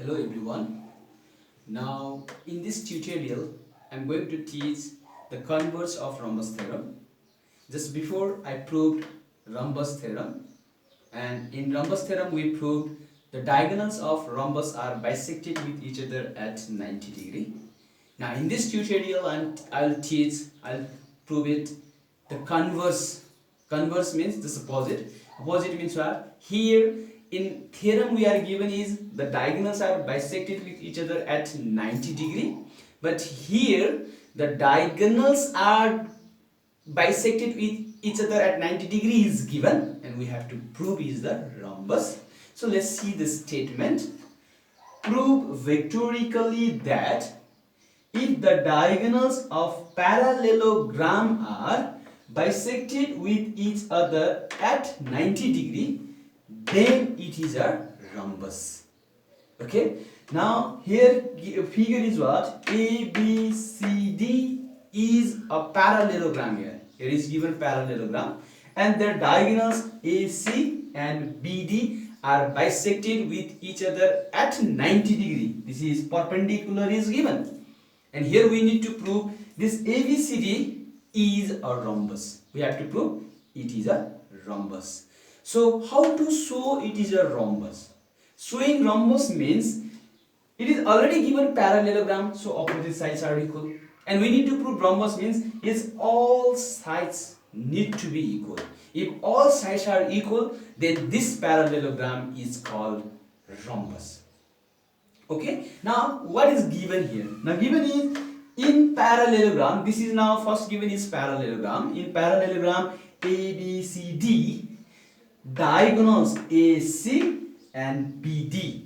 Hello everyone. Now in this tutorial I'm going to teach the converse of rhombus theorem. Just before I proved rhombus theorem, and in rhombus theorem we proved the diagonals of rhombus are bisected with each other at 90 degree. Now in this tutorial I'll prove it the converse. Converse means this opposite. Opposite means what? Here in theorem we are given is the diagonals are bisected with each other at 90 degree, but here the diagonals are bisected with each other at 90 degree is given, and we have to prove is the rhombus. So let's see the statement. Prove vectorically that if the diagonals of parallelogram are bisected with each other at 90 degree, then it is a rhombus. Okay, now here figure is what? ABCD is a parallelogram. Here is given parallelogram, and their diagonals AC and BD are bisected with each other at 90 degree. This is perpendicular is given, and here we need to prove this ABCD is a rhombus. We have to prove it is a rhombus. So how to show it is a rhombus? Showing rhombus means it is already given parallelogram, so opposite sides are equal, and we need to prove rhombus means is all sides need to be equal. If all sides are equal, then this parallelogram is called rhombus. Okay, now what is given here? Now given is in parallelogram, this is now first given is parallelogram. In parallelogram ABCD, diagonals AC and BD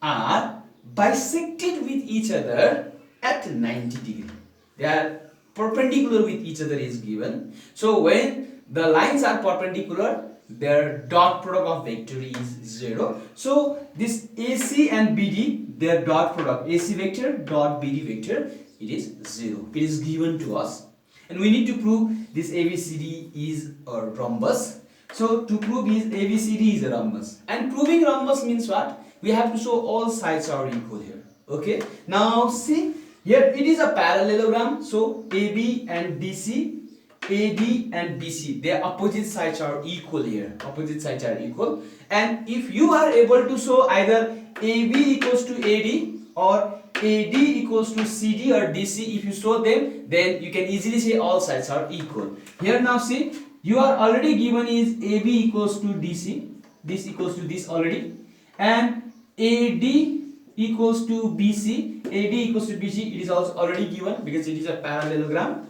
are bisected with each other at 90 degree. They are perpendicular with each other is given. So when the lines are perpendicular, their dot product of vector is 0. So this AC and BD, their dot product AC vector dot BD vector, it is 0. It is given to us, and we need to prove this ABCD is a rhombus. So to prove is ABCD is a rhombus, and proving rhombus means what? We have to show all sides are equal here. Okay, now see here it is a parallelogram, so AB and DC, AD and BC, their opposite sides are equal here. Opposite sides are equal, and if you are able to show either AB equals to AD or AD equals to CD or DC, if you show them, then you can easily say all sides are equal. Here now see, you are already given is AB equals to DC, this equals to this already, and AD equals to BC, AD equals to BC, it is also already given because it is a parallelogram.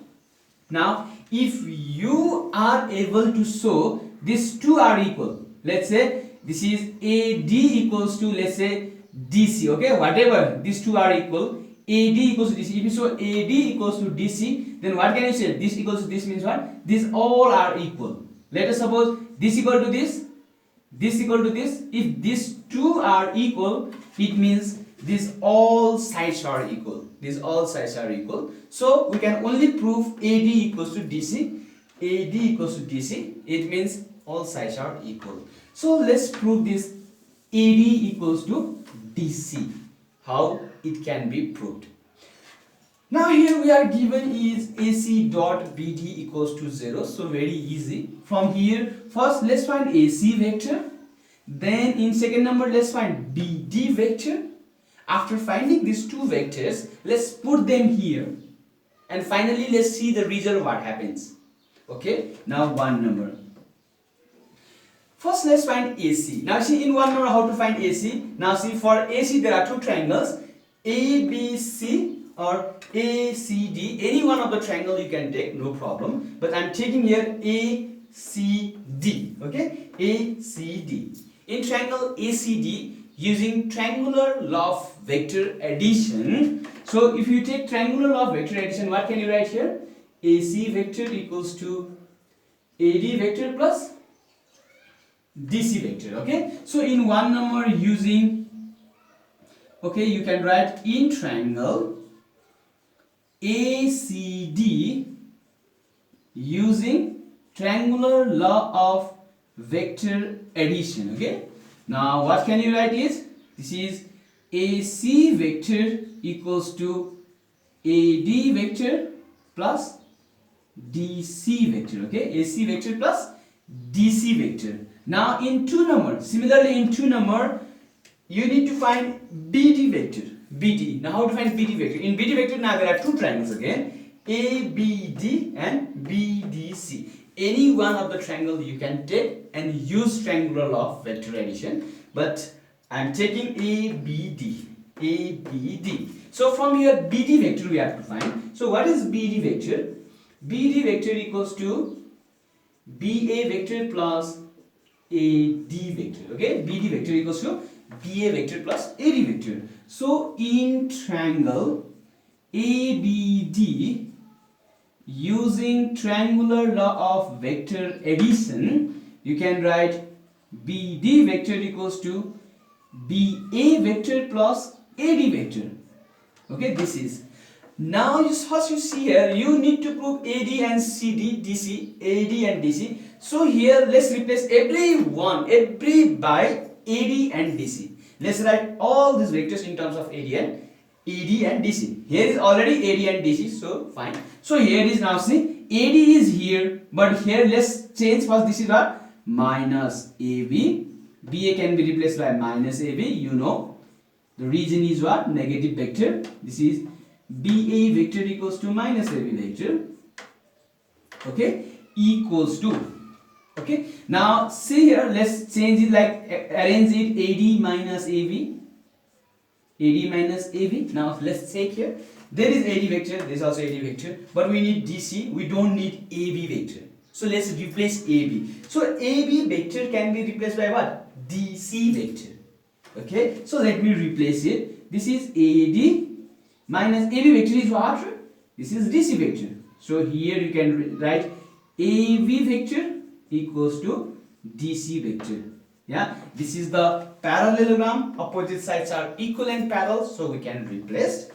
Now if you are able to show these two are equal, let's say this is AD equals to, let's say, DC, okay, whatever, these two are equal, AD equals to DC. If you show AD equals to DC, then what can you say? This equals to this means what? These all are equal. Let us suppose this equal to this equal to this. If these two are equal, it means these all sides are equal. These all sides are equal. So we can only prove AD equals to DC. AD equals to DC. It means all sides are equal. So let's prove this AD equals to DC. How it can be proved? Now here we are given is AC dot BD equals to 0. So very easy. From here, first let's find AC vector. Then in second number let's find BD vector. After finding these two vectors, let's put them here. And finally let's see the result what happens. Okay, now one number. First let's find AC. Now see in one number how to find AC. Now see for AC there are two triangles, ABC or ACD. Any one of the triangle you can take, no problem. But I'm taking here ACD. Okay, ACD. In triangle ACD, using triangular law of vector addition. So if you take triangular law of vector addition, what can you write here? AC vector equals to AD vector plus DC vector. Okay, so in one number using, okay, you can write in triangle ACD using triangular law of vector addition. Okay, now what can you write is this is AC vector equals to AD vector plus DC vector. Okay, AC vector plus DC vector. Now in 2 number, similarly in 2 number, you need to find BD vector. BD. Now how to find BD vector? In BD vector, now there are 2 triangles again, ABD and BDC. Any one of the triangle you can take and use triangular law of vector addition, but I am taking ABD. ABD. So from here BD vector we have to find. So what is BD vector? BD vector equals to BA vector plus AD vector. Okay, BD vector equals to BA vector plus AD vector. So in triangle ABD, using triangular law of vector addition, you can write BD vector equals to BA vector plus AD vector. Okay, this is. Now first you see here, you need to prove AD and CD, DC, AD and DC. So here let's replace every by AD and DC. Let's write all these vectors in terms of AD and DC. Here is already AD and DC, so fine. So here is, now see, AD is here, but here let's change first. This is what? Minus AB. BA can be replaced by minus AB. You know, the reason is what? Negative vector. This is BA vector equals to minus AB vector. Okay, equals to. Okay, now see here, let's change it, like arrange it AD minus AB. AD minus AB. Now let's take here. There is AD vector, there is also AD vector, but we need DC, we don't need AB vector. So let's replace AB. So AB vector can be replaced by what? DC vector. Okay, so let me replace it. This is AD minus AB vector is what? This is DC vector. So here you can write AB vector equals to DC vector. Yeah, this is the parallelogram. Opposite sides are equal and parallel, so we can replace.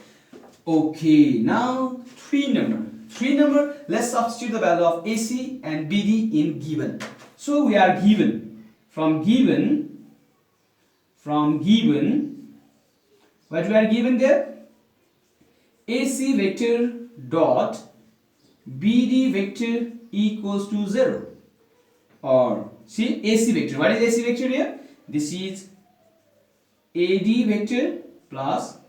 Okay, now 3 number. Let's substitute the value of AC and BD in given. So we are given from given. What we are given there? AC vector dot BD vector equals to 0. Or see, AC vector. What is AC vector here? This is AD vector plus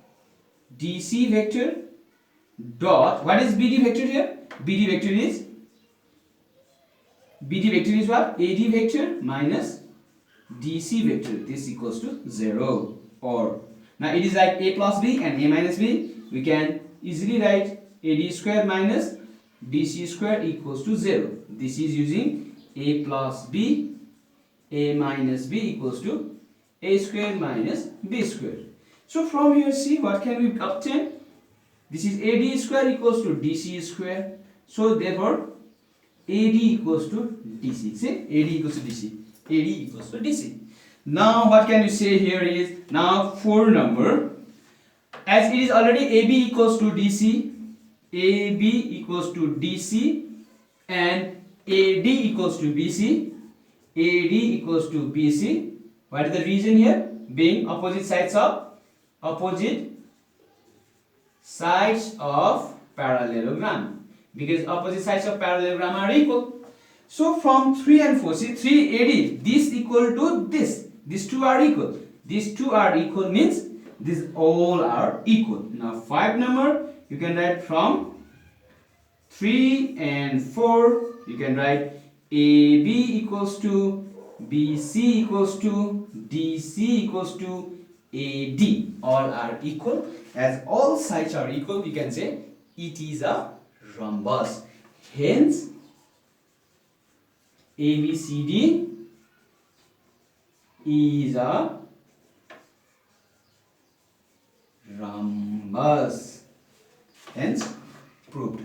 DC vector dot, what is BD vector here? BD vector is what? AD vector minus DC vector. This equals to 0. Or now it is like A plus B and A minus B. We can easily write AD square minus DC square equals to 0. This is using A plus B, A minus B equals to A square minus B square. So from here, see, what can we obtain? This is AD square equals to DC square. So therefore AD equals to DC. See, AD equals to DC. AD equals to DC. Now what can you say here is, now 4 number, as it is already AB equals to DC, AB equals to DC, and AD equals to BC, AD equals to BC. What is the reason here? Being opposite sides of parallelogram, because opposite sides of parallelogram are equal. So from 3 and 4, see, 3 AD, this equal to this. These two are equal. These two are equal means these all are equal. Now 5 number, you can write from 3 and 4, you can write AB equals to BC equals to DC equals to AD. All are equal. As all sides are equal, you can say it is a rhombus. Hence, ABCD is a rhombus. Hence, proved.